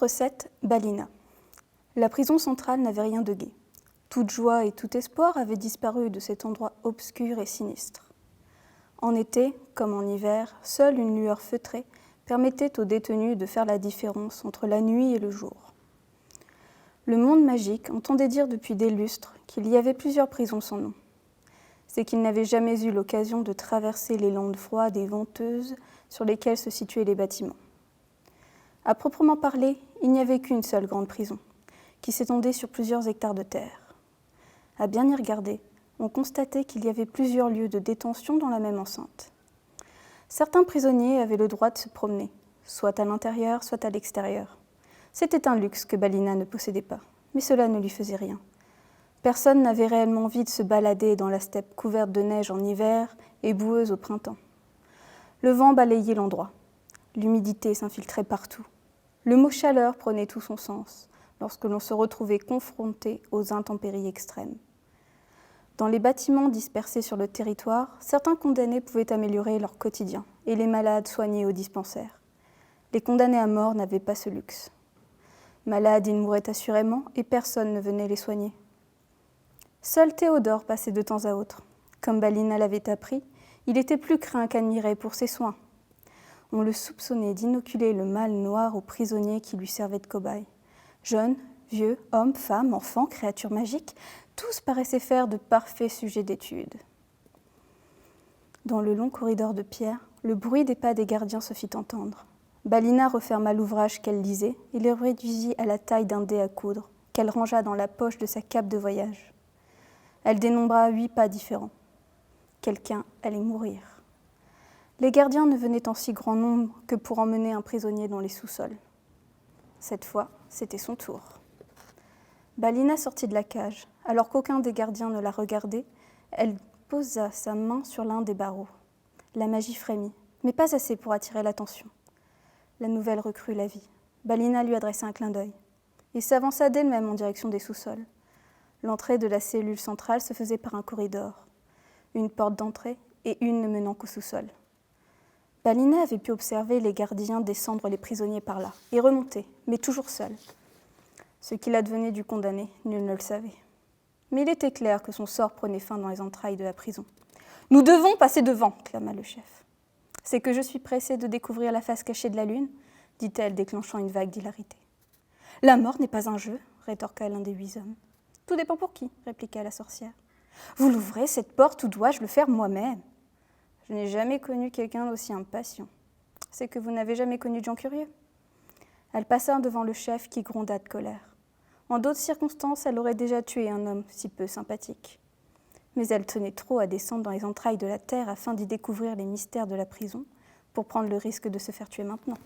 Chapitre 7, Balina. La prison centrale n'avait rien de gai. Toute joie et tout espoir avaient disparu de cet endroit obscur et sinistre. En été, comme en hiver, seule une lueur feutrée permettait aux détenus de faire la différence entre la nuit et le jour. Le monde magique entendait dire depuis des lustres qu'il y avait plusieurs prisons sans nom. C'est qu'il n'avait jamais eu l'occasion de traverser les landes froides et venteuses sur lesquelles se situaient les bâtiments. À proprement parler, il n'y avait qu'une seule grande prison, qui s'étendait sur plusieurs hectares de terre. À bien y regarder, on constatait qu'il y avait plusieurs lieux de détention dans la même enceinte. Certains prisonniers avaient le droit de se promener, soit à l'intérieur, soit à l'extérieur. C'était un luxe que Balina ne possédait pas, mais cela ne lui faisait rien. Personne n'avait réellement envie de se balader dans la steppe couverte de neige en hiver et boueuse au printemps. Le vent balayait l'endroit. L'humidité s'infiltrait partout. Le mot chaleur prenait tout son sens lorsque l'on se retrouvait confronté aux intempéries extrêmes. Dans les bâtiments dispersés sur le territoire, certains condamnés pouvaient améliorer leur quotidien et les malades soignés au dispensaire. Les condamnés à mort n'avaient pas ce luxe. Malades, ils mouraient assurément et personne ne venait les soigner. Seul Théodore passait de temps à autre. Comme Balina l'avait appris, il était plus craint qu'admiré pour ses soins. On le soupçonnait d'inoculer le mal noir aux prisonniers qui lui servaient de cobayes. Jeunes, vieux, hommes, femmes, enfants, créatures magiques, tous paraissaient faire de parfaits sujets d'étude. Dans le long corridor de pierre, le bruit des pas des gardiens se fit entendre. Balina referma l'ouvrage qu'elle lisait et le réduisit à la taille d'un dé à coudre, qu'elle rangea dans la poche de sa cape de voyage. Elle dénombra 8 pas différents. Quelqu'un allait mourir. Les gardiens ne venaient en si grand nombre que pour emmener un prisonnier dans les sous-sols. Cette fois, c'était son tour. Balina sortit de la cage. Alors qu'aucun des gardiens ne la regardait, elle posa sa main sur l'un des barreaux. La magie frémit, mais pas assez pour attirer l'attention. La nouvelle recrue la vit. Balina lui adressa un clin d'œil et s'avança d'elle-même en direction des sous-sols. L'entrée de la cellule centrale se faisait par un corridor, une porte d'entrée et une ne menant qu'au sous-sol. Balina avait pu observer les gardiens descendre les prisonniers par là et remonter, mais toujours seule. Ce qu'il advenait du condamné, nul ne le savait. Mais il était clair que son sort prenait fin dans les entrailles de la prison. « Nous devons passer devant !» clama le chef. « C'est que je suis pressée de découvrir la face cachée de la lune ?» dit-elle, déclenchant une vague d'hilarité. « La mort n'est pas un jeu !» rétorqua l'un des 8 hommes. « Tout dépend pour qui ?» répliqua la sorcière. « Vous l'ouvrez, cette porte, ou dois-je le faire moi-même ?» Je n'ai jamais connu quelqu'un d'aussi impatient. C'est que vous n'avez jamais connu de gens curieux. Elle passa devant le chef qui gronda de colère. En d'autres circonstances, elle aurait déjà tué un homme si peu sympathique. Mais elle tenait trop à descendre dans les entrailles de la terre afin d'y découvrir les mystères de la prison pour prendre le risque de se faire tuer maintenant.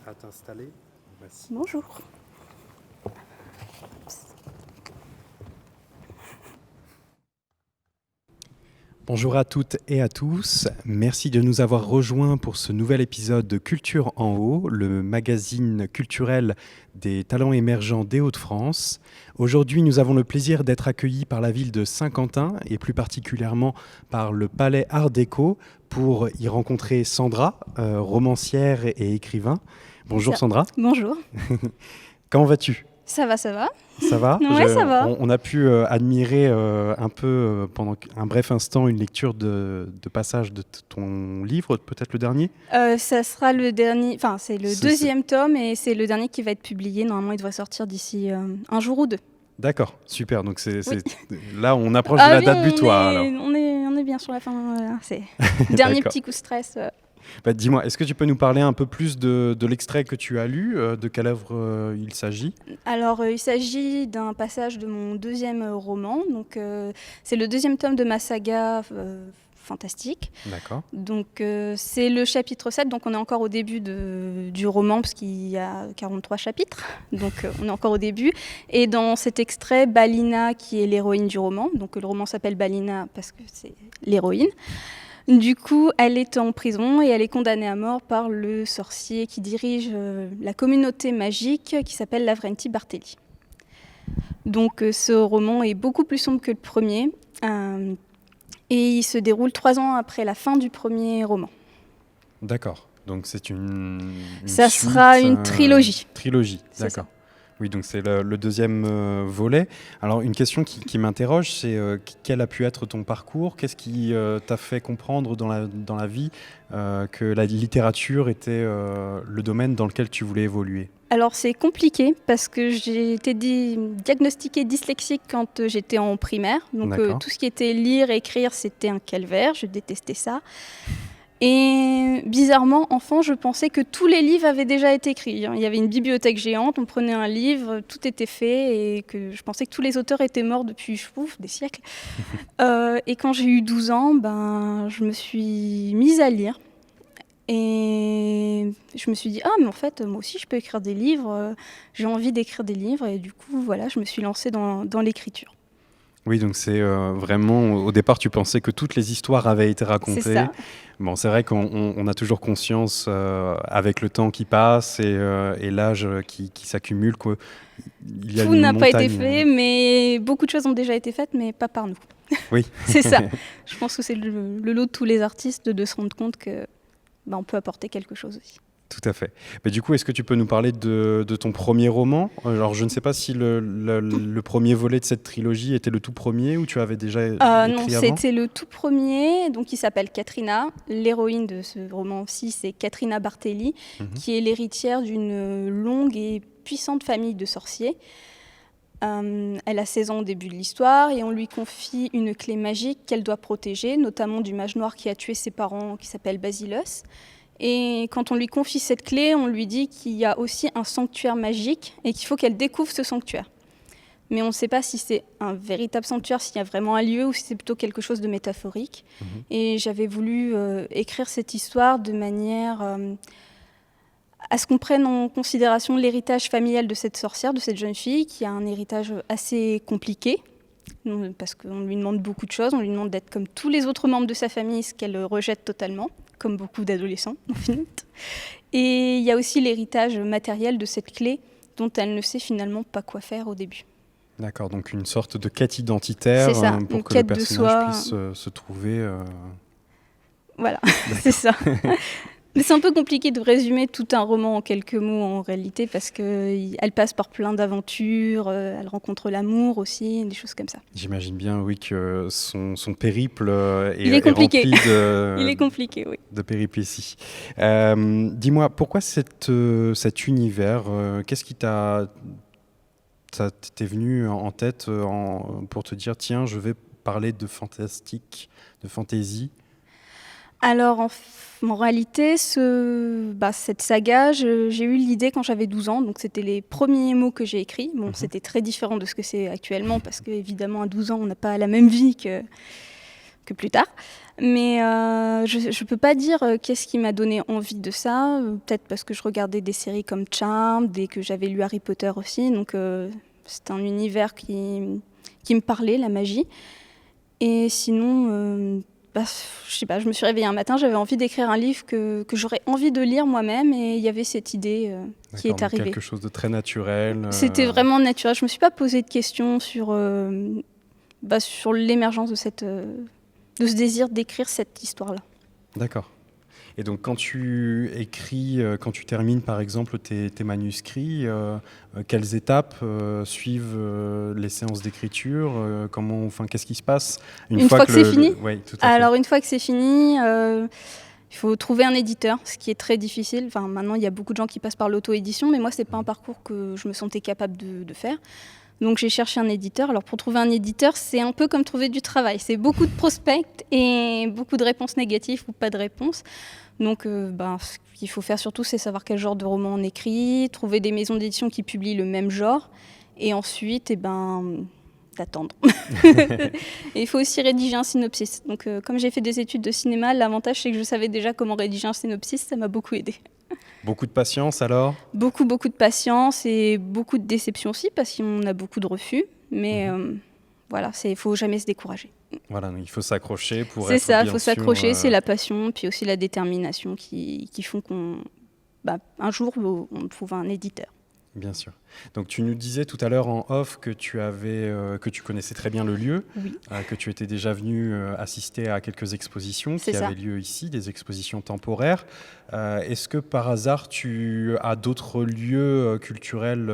À t'installer. Voici. Bonjour. Bonjour à toutes et à tous. Merci de nous avoir rejoints pour ce nouvel épisode de Culture en haut, le magazine culturel des talents émergents des Hauts-de-France. Aujourd'hui, nous avons le plaisir d'être accueillis par la ville de Saint-Quentin et plus particulièrement par le Palais Art Déco pour y rencontrer Sandra, romancière et écrivain. Bonjour Sandra. Bonjour. Comment vas-tu ? Ça va, ça va. Ça va ? Ouais, ça va. On a pu admirer un peu pendant un bref instant une lecture de passage de ton livre, peut-être le dernier ? Ça sera le dernier, enfin c'est le deuxième tome et c'est le dernier qui va être publié. Normalement, il devrait sortir d'ici un jour ou deux. D'accord, super. Donc là, on approche de la date butoir. On est bien sur la fin. C'est dernier petit coup de stress. Bah, dis-moi, est-ce que tu peux nous parler un peu plus de l'extrait que tu as lu, de quelle œuvre il s'agit ? Alors, il s'agit d'un passage de mon deuxième roman. Donc, c'est le deuxième tome de ma saga fantastique. D'accord. Donc, c'est le chapitre 7. Donc, on est encore au début du roman, parce qu'il y a 43 chapitres. Donc, on est encore au début. Et dans cet extrait, Balina, qui est l'héroïne du roman, donc le roman s'appelle Balina parce que c'est l'héroïne, Du coup, elle est en prison et elle est condamnée à mort par le sorcier qui dirige la communauté magique qui s'appelle Lavrenti Bartelli. Donc ce roman est beaucoup plus sombre que le premier et il se déroule 3 ans après la fin du premier roman. D'accord. Donc c'est une Ça suite, sera une trilogie. Trilogie, C'est d'accord. ça. Oui, donc c'est le deuxième volet. Alors une question qui m'interroge, c'est quel a pu être ton parcours? Qu'est-ce qui t'a fait comprendre dans la vie que la littérature était le domaine dans lequel tu voulais évoluer? Alors c'est compliqué parce que j'ai été diagnostiquée dyslexique quand j'étais en primaire. Donc D'accord. tout ce qui était lire, écrire, c'était un calvaire, je détestais ça. Et bizarrement, enfant, je pensais que tous les livres avaient déjà été écrits. Il y avait une bibliothèque géante, on prenait un livre, tout était fait, et que je pensais que tous les auteurs étaient morts depuis des siècles. Et quand j'ai eu 12 ans, je me suis mise à lire. Et je me suis dit, ah mais en fait, moi aussi je peux écrire des livres, j'ai envie d'écrire des livres, et du coup, voilà, je me suis lancée dans l'écriture. Oui, donc c'est vraiment, au départ, tu pensais que toutes les histoires avaient été racontées. C'est ça. Bon, c'est vrai qu'on a toujours conscience, avec le temps qui passe et l'âge qui s'accumule, il y a Tout une n'a pas été montagne. fait, mais beaucoup de choses ont déjà été faites, mais pas par nous. Oui. C'est ça. Je pense que c'est le lot de tous les artistes de se rendre compte que on peut apporter quelque chose aussi. Tout à fait. Mais du coup, est-ce que tu peux nous parler de ton premier roman? Alors, je ne sais pas si le premier volet de cette trilogie était le tout premier ou tu avais déjà écrit Non, avant? c'était le tout premier, donc il s'appelle Katrina. L'héroïne de ce roman aussi, c'est Katrina Bartelli, qui est l'héritière d'une longue et puissante famille de sorciers. Elle a 16 ans au début de l'histoire et on lui confie une clé magique qu'elle doit protéger, notamment du mage noir qui a tué ses parents, qui s'appelle Basileus. Et quand on lui confie cette clé, on lui dit qu'il y a aussi un sanctuaire magique et qu'il faut qu'elle découvre ce sanctuaire. Mais on ne sait pas si c'est un véritable sanctuaire, s'il y a vraiment un lieu ou si c'est plutôt quelque chose de métaphorique. Et j'avais voulu écrire cette histoire de manière à ce qu'on prenne en considération l'héritage familial de cette sorcière, de cette jeune fille, qui a un héritage assez compliqué, parce qu'on lui demande beaucoup de choses, on lui demande d'être comme tous les autres membres de sa famille, ce qu'elle rejette totalement, comme beaucoup d'adolescents, en fait. Et il y a aussi l'héritage matériel de cette clé, dont elle ne sait finalement pas quoi faire au début. D'accord, donc une sorte de quête identitaire pour que le personnage puisse se trouver. Voilà, c'est ça. Mais c'est un peu compliqué de résumer tout un roman en quelques mots en réalité, parce qu'elle passe par plein d'aventures, elle rencontre l'amour aussi, des choses comme ça. J'imagine bien, oui, que son périple est compliqué. Rempli de, Il est compliqué, oui. De péripéties. Dis-moi, pourquoi cet univers, qu'est-ce qui t'es venu en tête pour te dire, tiens, je vais parler de fantastique, de fantaisie? Alors, en réalité, cette saga, j'ai eu l'idée quand j'avais 12 ans, donc c'était les premiers mots que j'ai écrits. Bon, c'était très différent de ce que c'est actuellement, parce qu'évidemment, à 12 ans, on n'a pas la même vie que plus tard. Mais je ne peux pas dire qu'est-ce qui m'a donné envie de ça. Peut-être parce que je regardais des séries comme Charmed et que j'avais lu Harry Potter aussi. Donc, c'est un univers qui me parlait, la magie. Et sinon... je sais pas, je me suis réveillée un matin, j'avais envie d'écrire un livre que j'aurais envie de lire moi-même, et il y avait cette idée qui est arrivée. Quelque chose de très naturel. C'était vraiment naturel. Je me suis pas posé de questions sur l'émergence de ce désir d'écrire cette histoire-là. D'accord. Et donc quand tu écris, quand tu termines par exemple tes manuscrits, quelles étapes suivent les séances d'écriture, qu'est-ce qui se passe une fois que c'est fini? Oui, tout à fait. Alors une fois que c'est fini, il faut trouver un éditeur, ce qui est très difficile. Enfin, maintenant, il y a beaucoup de gens qui passent par l'auto-édition, mais moi, c'est pas un parcours que je me sentais capable de faire. Donc j'ai cherché un éditeur. Alors pour trouver un éditeur, c'est un peu comme trouver du travail. C'est beaucoup de prospects et beaucoup de réponses négatives ou pas de réponses. Donc ce qu'il faut faire surtout, c'est savoir quel genre de roman on écrit, trouver des maisons d'édition qui publient le même genre, et ensuite d'attendre. Et il faut aussi rédiger un synopsis. Donc comme j'ai fait des études de cinéma, l'avantage c'est que je savais déjà comment rédiger un synopsis, ça m'a beaucoup aidé. Beaucoup de patience alors? Beaucoup de patience et beaucoup de déception aussi, parce qu'on a beaucoup de refus. Mais voilà, il ne faut jamais se décourager. Voilà, il faut s'accrocher pour C'est être ça, il bien faut sûr. s'accrocher, c'est la passion, puis aussi la détermination qui font un jour, on trouve un éditeur. Bien sûr. Donc tu nous disais tout à l'heure en off que que tu connaissais très bien le lieu, Oui, que tu étais déjà venu assister à quelques expositions c'est qui ça. avaient lieu ici, des expositions temporaires. Est-ce que par hasard tu as d'autres lieux culturels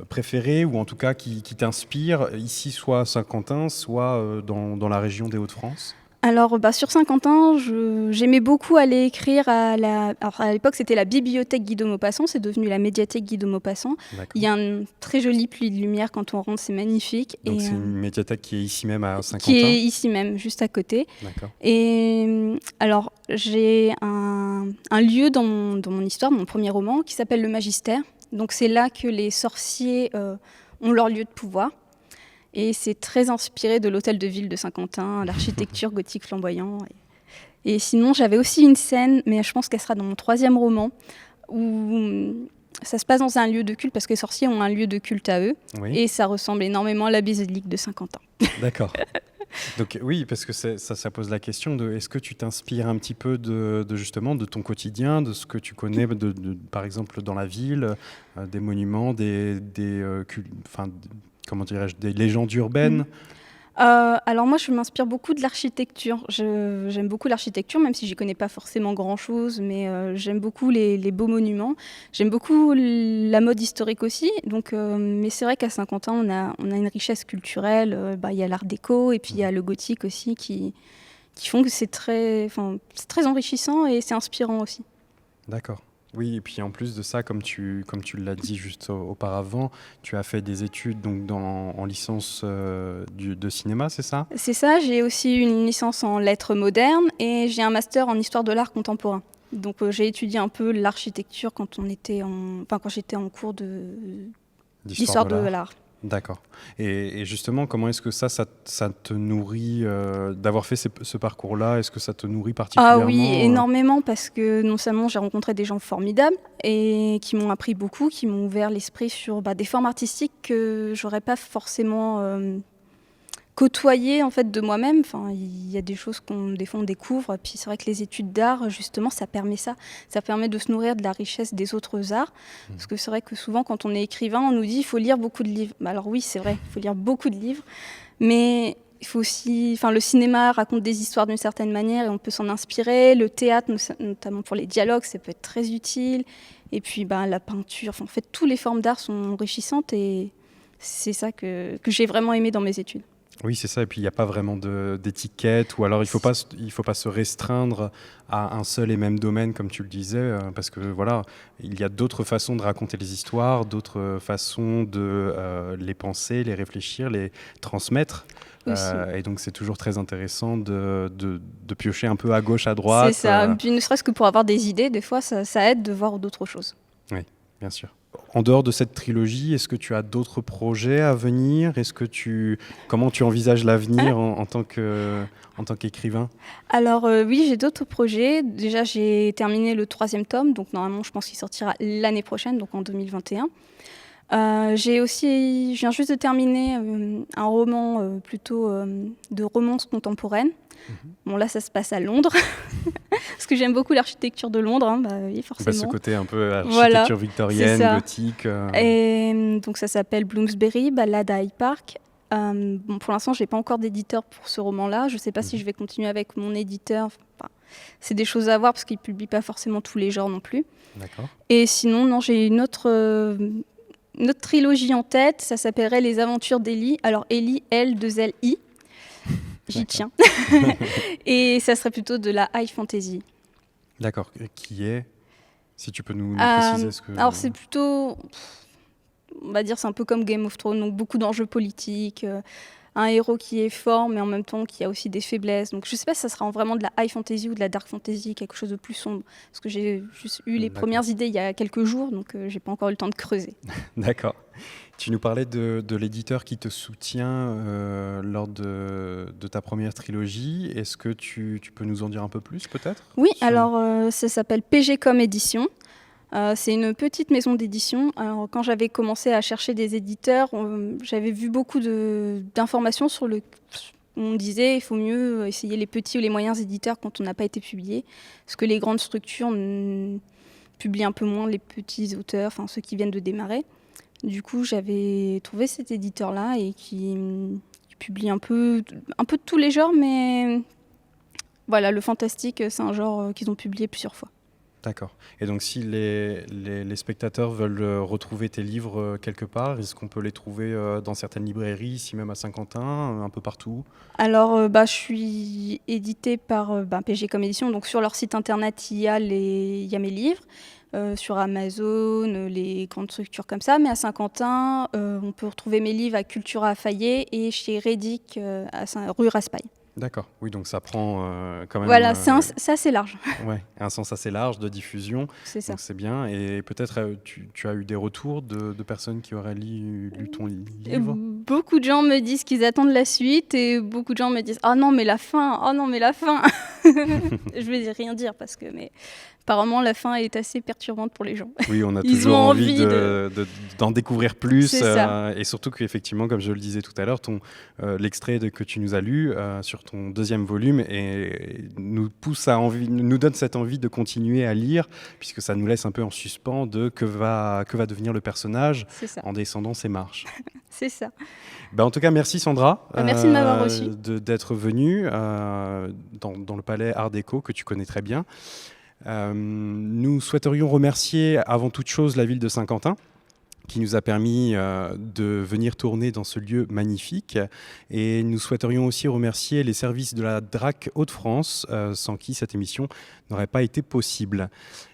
préférés ou en tout cas qui t'inspirent ici, soit à Saint-Quentin, soit dans la région des Hauts-de-France? Alors, sur Saint-Quentin, j'aimais beaucoup aller écrire alors, à l'époque, c'était la bibliothèque Guy de Maupassant, c'est devenu la médiathèque Guy de Maupassant. Il D'accord. y a un très joli puits de lumière quand on rentre, c'est magnifique. Donc Et c'est une médiathèque qui est ici même à qui Saint-Quentin? est ici même, juste à côté. D'accord. Et alors, j'ai un lieu dans mon histoire, mon premier roman, qui s'appelle le Magistère. Donc, c'est là que les sorciers ont leur lieu de pouvoir. Et c'est très inspiré de l'hôtel de ville de Saint-Quentin, l'architecture gothique flamboyant. Et sinon, j'avais aussi une scène, mais je pense qu'elle sera dans mon troisième roman, où ça se passe dans un lieu de culte, parce que les sorciers ont un lieu de culte à eux, Oui. et ça ressemble énormément à la basilique de Saint-Quentin. D'accord. Donc oui, parce que ça pose la question de est-ce que tu t'inspires un petit peu justement de ton quotidien, de ce que tu connais, par exemple dans la ville, des monuments, comment dirais-je, des légendes urbaines. Alors moi, je m'inspire beaucoup de l'architecture. J'aime beaucoup l'architecture, même si j'y connais pas forcément grand-chose, mais j'aime beaucoup les beaux monuments. J'aime beaucoup la mode historique aussi. Donc, mais c'est vrai qu'à Saint-Quentin, on a une richesse culturelle. Il y a l'art déco et puis il y a le gothique aussi qui font que c'est très enrichissant et c'est inspirant aussi. D'accord. Oui, et puis en plus de ça, comme tu l'as dit juste auparavant, tu as fait des études donc en licence de cinéma, c'est ça? C'est ça, j'ai aussi une licence en lettres modernes et j'ai un master en histoire de l'art contemporain. Donc j'ai étudié un peu l'architecture quand j'étais en cours d'histoire de l'art. D'accord. Et justement, comment est-ce que ça te nourrit d'avoir fait ce parcours-là? Est-ce que ça te nourrit particulièrement? Ah oui, énormément, parce que non seulement j'ai rencontré des gens formidables et qui m'ont appris beaucoup, qui m'ont ouvert l'esprit sur des formes artistiques que j'aurais pas forcément côtoyées en fait de moi-même. Enfin, il y a des choses des fois on découvre. Puis c'est vrai que les études d'art, justement, ça permet ça. Ça permet de se nourrir de la richesse des autres arts. Parce que c'est vrai que souvent, quand on est écrivain, on nous dit il faut lire beaucoup de livres. Alors oui, c'est vrai, il faut lire beaucoup de livres, mais il faut aussi, le cinéma raconte des histoires d'une certaine manière et on peut s'en inspirer. Le théâtre, notamment pour les dialogues, ça peut être très utile. Et puis la peinture, en fait, toutes les formes d'art sont enrichissantes et c'est ça que j'ai vraiment aimé dans mes études. Oui, c'est ça. Et puis, il n'y a pas vraiment d'étiquette, ou alors il faut pas se restreindre à un seul et même domaine, comme tu le disais, parce que voilà, il y a d'autres façons de raconter les histoires, d'autres façons de les penser, les réfléchir, les transmettre. Et donc, c'est toujours très intéressant de piocher un peu à gauche, à droite. C'est ça. Puis ne serait-ce que pour avoir des idées, des fois, ça aide de voir d'autres choses. Oui, bien sûr. En dehors de cette trilogie, est-ce que tu as d'autres projets à venir? Comment tu envisages l'avenir en tant qu'écrivain? Alors oui, j'ai d'autres projets. Déjà, j'ai terminé le 3e tome, donc normalement, je pense qu'il sortira l'année prochaine, donc en 2021. Je viens juste de terminer un roman plutôt de romance contemporaine. Bon, là, ça se passe à Londres, parce que j'aime beaucoup l'architecture de Londres, oui, forcément. Ce côté un peu architecture victorienne, gothique. Et donc, ça s'appelle Bloomsbury, Balade à Hyde Park. Pour l'instant, je n'ai pas encore d'éditeur pour ce roman-là. Je ne sais pas si je vais continuer avec mon éditeur. C'est des choses à voir, parce qu'il ne publie pas forcément tous les genres non plus. D'accord. Et sinon, non, j'ai une autre trilogie en tête, ça s'appellerait Les Aventures d'Ellie. Alors Ellie, L2LI, j'y tiens. Et ça serait plutôt de la high fantasy. D'accord. Qui est, si tu peux nous préciser ce que... Alors c'est plutôt, on va dire, c'est un peu comme Game of Thrones, donc beaucoup d'enjeux politiques, un héros qui est fort, mais en même temps qui a aussi des faiblesses. Donc je ne sais pas si ça sera vraiment de la high fantasy ou de la dark fantasy, quelque chose de plus sombre. Parce que j'ai juste eu les premières idées il y a quelques jours, donc je n'ai pas encore eu le temps de creuser. D'accord. Tu nous parlais de l'éditeur qui te soutient lors de ta première trilogie. Est-ce que tu peux nous en dire un peu plus, peut-être? Oui, alors ça s'appelle PGcom Édition. C'est une petite maison d'édition. Alors, quand j'avais commencé à chercher des éditeurs, j'avais vu beaucoup d'informations sur on disait il faut mieux essayer les petits ou les moyens éditeurs quand on n'a pas été publié, parce que les grandes structures publient un peu moins les petits auteurs, enfin ceux qui viennent de démarrer. Du coup, j'avais trouvé cet éditeur-là et qui publie un peu de tous les genres, mais voilà, le fantastique, c'est un genre qu'ils ont publié plusieurs fois. D'accord. Et donc, si les spectateurs veulent retrouver tes livres quelque part, est-ce qu'on peut les trouver dans certaines librairies, ici même à Saint-Quentin, un peu partout? Alors, je suis éditée par PG comme édition, donc sur leur site internet, il y a mes livres. Sur Amazon, les grandes structures comme ça. Mais à Saint-Quentin, on peut retrouver mes livres à Cultura à Fayet et chez Rédic, rue Raspail. D'accord, oui, donc ça prend quand même... Voilà, c'est assez large. Ouais, un sens assez large de diffusion, C'est ça. donc c'est bien. Et peut-être tu as eu des retours de personnes qui auraient lu ton livre? Beaucoup de gens me disent qu'ils attendent la suite et beaucoup de gens me disent « Ah non, mais la fin, oh non, mais la fin !» Je vais rien dire parce que... Apparemment, la fin est assez perturbante pour les gens. Oui, on a Ils toujours ont envie d'en découvrir plus. C'est ça. Et surtout qu'effectivement, comme je le disais tout à l'heure, l'extrait que tu nous as lu sur ton deuxième volume nous donne cette envie de continuer à lire, puisque ça nous laisse un peu en suspens de que va devenir le personnage en descendant ses marches. C'est ça. En tout cas, merci Sandra. Merci de m'avoir reçu. D'être venue dans le palais Art Déco, que tu connais très bien. Nous souhaiterions remercier avant toute chose la ville de Saint-Quentin qui nous a permis de venir tourner dans ce lieu magnifique, et nous souhaiterions aussi remercier les services de la DRAC Hauts-de-France sans qui cette émission n'aurait pas été possible.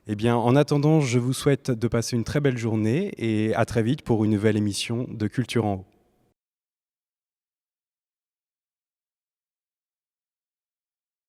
Eh bien, en attendant, je vous souhaite de passer une très belle journée et à très vite pour une nouvelle émission de Culture en Haut.